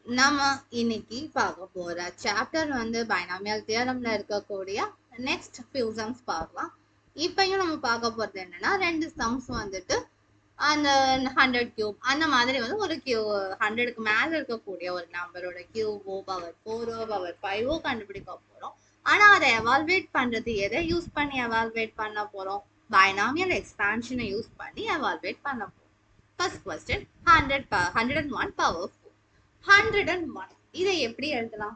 நம்ம இன்னைக்கு பார்க்க போற சாப்டர் வந்து பைனாமியல் தியரம்ல இருக்கக்கூடிய நெக்ஸ்ட் ஃபியூ சம்ஸ் பார்க்கலாம். இப்பயும் நம்ம பார்க்க போறது என்னன்னா, ரெண்டு சம்ஸ் வந்துட்டு அந்த 100 கியூப் அந்த மாதிரி வந்து ஒரு கியூ 100க்கு மேல இருக்கக்கூடிய ஒரு நம்பரோட கியூபோ பவர் 4ஓ பவர் 5ஓ கண்டுபிடிக்க போறோம். ஆனா அதை எவால்வேட் பண்றது எதை யூஸ் பண்ணி எவால்வேட் பண்ண போறோம்? பைனாமியல் எக்ஸ்பான்ஷனை யூஸ் பண்ணி எவால்வேட் பண்ண போறோம். ஃபர்ஸ்ட் கொஸ்டின் 101 பவர் 101 இதை எப்படி எழுதலாம்?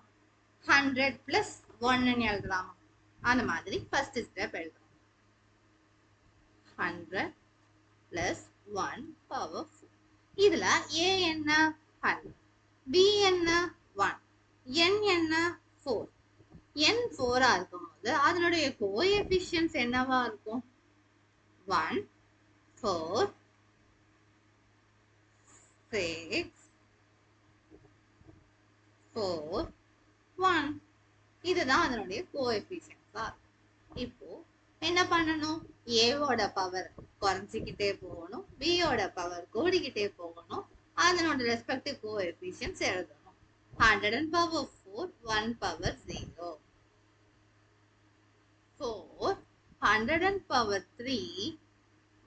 100 plus 1 எழுதலாமா? அந்த மாதிரி ஃபர்ஸ்ட் ஸ்டெப் எழுதலாம். 100 plus 1 power 4. இதுல a என்ன? 100, b என்ன? 1, n என்ன? 4. n 4 இருக்கும்போது அதனுடைய கோஎஃபிஷியன்ட்ஸ் என்னவா இருக்கும்? 1, 4, 6, 4, 1. இதுதான் அதனுடைய கோஎஃபிஷியன்ட்ஸா. இப்போ என்ன பண்ணணும்? ஏவோட பவர் குறைஞ்சிக்கிட்டே போகணும், பியோட பவர் கூடிக்கிட்டே போகணும். அதனோட ரெஸ்பெக்டிவ் கோஎஃபிஷியன்ட்ஸ் எழுதணும். 100 power 4, 1 power 0. 4, 100 power 3,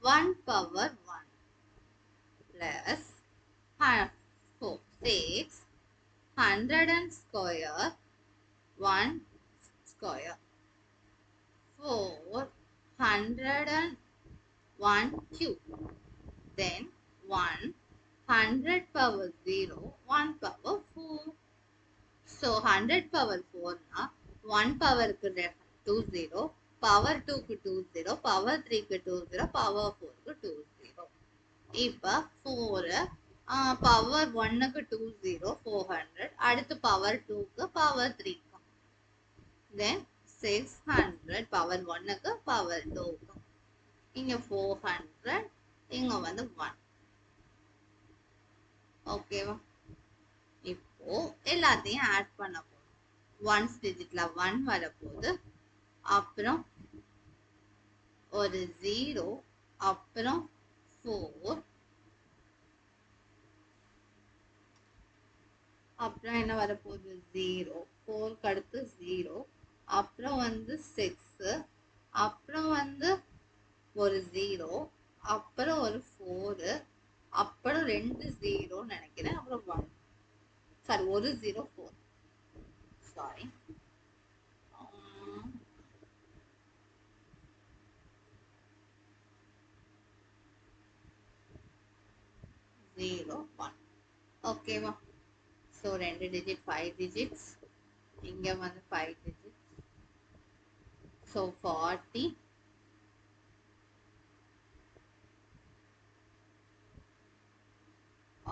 1 power 1 plus 4, 6, 100 square, 1 square. 4, 101 cube. Then 1, 100 power 0, 1 power 4. So 100 power 4 na 1 power ku 2 0, power 2 ku 2 0, power 3 ku 2 0, power 4 ku 2 0. இப்ப 4 power 1 ku 2 0, 400. அடுத்து power 2 ku power 3 ku. Then 600 power 1 க்கு power 2 க்கு. இங்க 400, இங்க வந்து 1. ஓகேவா? இப்போ எல்லாத்தையும் ஆட் பண்ண போறோம். ஒன்ஸ் டிஜிட்ல 1 வரப்போகுது, அப்புறம் ஒரு 0, அப்புறம் 4, அப்புறம் என்ன வரப்போகுது? 0, 4க்கு அடுத்து 0, அப்புறம் வந்து 6, அப்புறம் வந்து ஒரு 0, அப்புறம் ஒரு 4, அப்புறம் 2 0 நினைக்கிறேன், அப்புறம் 1. சாரி, ஒரு 0, 4. சாரி, 0, 1. ஓகேவா? ஸோ 2 டிஜிட் 5 டிஜிட்ஸ், இங்க வந்து 5 டிஜிட்ஸ். ஸோ 40,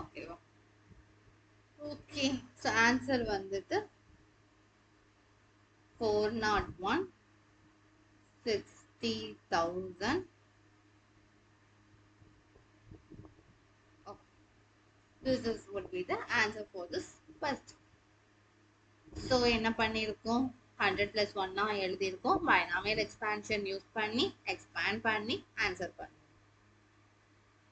ஓகேவா? ஓகே, ஸோ ஆன்சர் வந்துட்டு 401, 60,000. This is would be the answer for this first. So என்ன பண்ணிருக்கோம்? 100 plus 1 எழுதியிருக்கோம். பைனாமியல் எக்ஸ்பான்ஷன் யூஸ் பண்ணி எக்ஸ்பேண்ட் பண்ணி ஆன்சர் பண்ணோம்.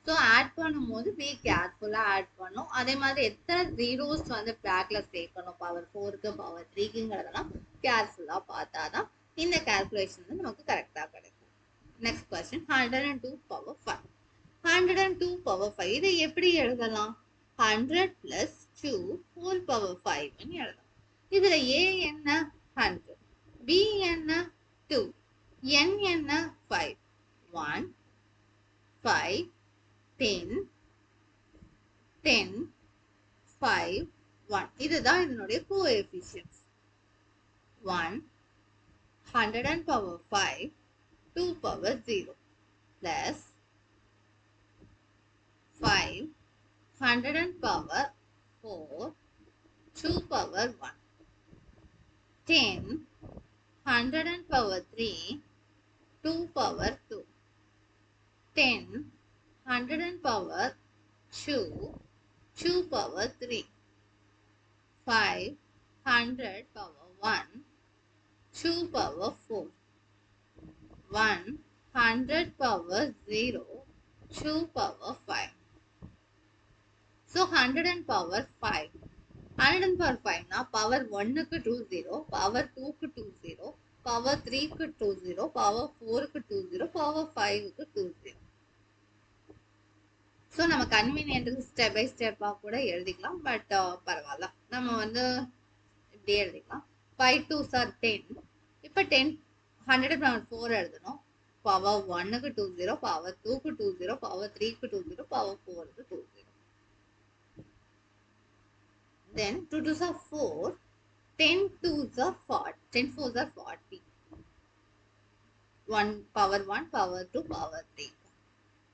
ஸோ ஆட் பண்ணும்போது பி கேர்ஃபுல்லாக ஆட் பண்ணும். அதே மாதிரி எத்தனை ஜீரோஸ் வந்து பேக்ல சேர்க்கணும், பவர் 4க்கு பவர் 3க்குங்கிறதெல்லாம் கேர்ஃபுல்லாக பார்த்தாதான் இந்த கேல்குலேஷன் வந்து நமக்கு கரெக்டாக கிடைக்கும். Next question 102 power 5. 102 power 5 இதை எப்படி எழுதலாம்? 100 plus 2 whole power 5 எழுதலாம். இதுல a என்ன? 100, b என்ன? 2, n என்ன? 5. 1, 5, 10, 10, 5, 1. இதுதான் இதனுடைய coefficients. 1, 100 power 5, 2 power 0 plus 5, 100 power 4, 2 power 1. 10, 100 power 3, 2 power 2. 10, 100 power 2, 2 power 3. 5, 100 power 1, 2 power 4. 1, 100 power 0, 2 power 5. So 100 power 5. பண்ணோம்னா பவர் 1க்கு 20, பவர் 2க்கு 20, பவர் 3க்கு 20, பவர் 4க்கு 20, பவர் 5க்கு 20. ஸோ நம்ம கன்வீனியன்ட்டுக்கு ஸ்டெப் பை ஸ்டெப்பாக கூட எழுதிக்கலாம். பட் பரவாயில்ல, நம்ம வந்து இப்படியே எழுதிக்கலாம். 5 2s are 10. இப்போ 10 100/4 எழுதணும். பவர் 1க்கு 20, பவர் 2க்கு 20, power 3க்கு 20, power 4க்கு 20. Then 2 2s are 4, 10 2s are 40, 10 4s are 40. 1 power 1, power 2, power 3.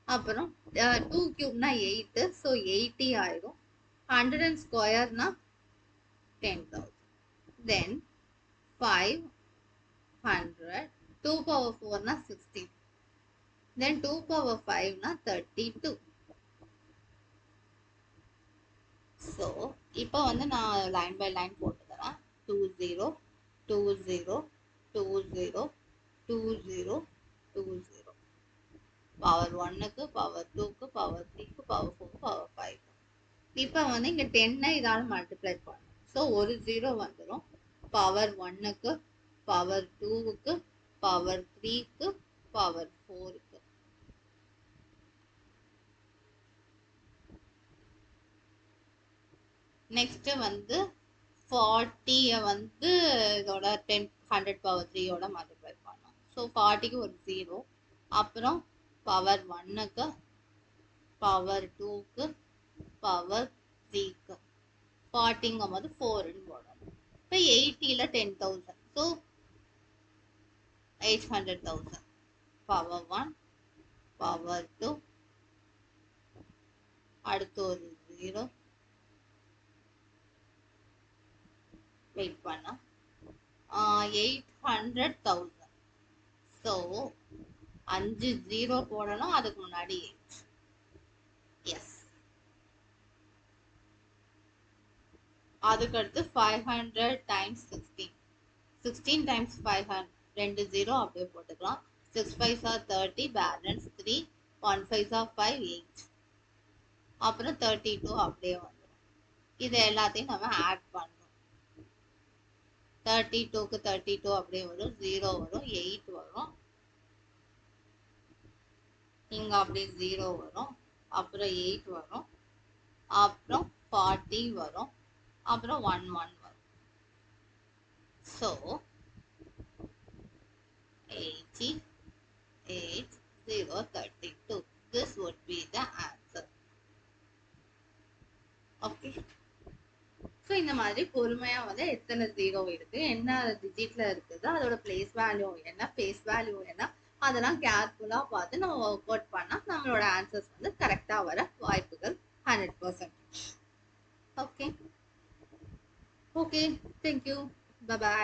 அப்புறம் 2 cube 8, ஸோ 80 ஆயிடும். 100 ஸ்கொயர்னா 10,000. Then 500, 2 power 4 16. Then 2 power 5 32. So இப்போ வந்து நான் லைன் பை லைன் போட்டு தரேன். 20 20 20 20 20. பவர் 1க்கு, பவர் 2க்கு, பவர் 3க்கு, பவர் 4க்கு, பவர் 5. இப்போ வந்து இங்கே 10 இதால் மல்டிப்ளை பண்ணணும். ஸோ ஒரு 0 வந்துடும். பவர் 1க்கு, பவர் 2க்கு, பவர் 3க்கு, பவர் 4க்கு. நெக்ஸ்ட் வந்து 40 வந்து இதோட 100 பவர் 3யோட மல்டிப்ளை பண்ணோம். ஸோ 40க்கு ஒரு 0, அப்புறம் பவர் 1க்கு, பவர் 2க்கு, பவர் 3க்கு. 40ங்கும் போது 4ன்னு போடணும். இப்போ 80ல 10,000, ஸோ 800,000. பவர் 1, பவர் 2, அடுத்து ஒரு 0, வெயிட் பண்ணா 800,000. ஸோ 5 0 போடணும், அதுக்கு முன்னாடி 8. எஸ். அதுக்கடுத்து 500 டைம்ஸ் 16. 16 டைம்ஸ் 500, 2 0 அப்படியே போட்டுக்கலாம். 6 5s are 30, balance 3, 1 5s are 5, 8. அப்புறம் 32 அப்படியே வந்துடும். இது எல்லாத்தையும் நம்ம ஆட் பண்ணணும். 32க்கு 32 அப்படியே வரும், 0 வரும், 8 வரும், இங்க அப்படியே 0 வரும், அப்புறம் 8 வரும், அப்புறம் 40 வரும், அப்புறம் 1 1 வரும். So 80 8 0 32. This would be the answer. Okay. So இந்த மாதிரி பொறுமையாக வந்து எத்தனை 0 இருக்கு, என்ன டிஜிட்ல இருக்குது, அதோட பிளேஸ் வேல்யூ என்ன, ஃபேஸ் வேல்யூ என்ன, அதெல்லாம் கேர்ஃபுல்லாக பார்த்து நம்ம ஒர்க் அவுட் பண்ணால் நம்மளோட ஆன்சர்ஸ் வந்து கரெக்டாக வர வாய்ப்புகள் 100%. Okay okay, thank you, bye bye.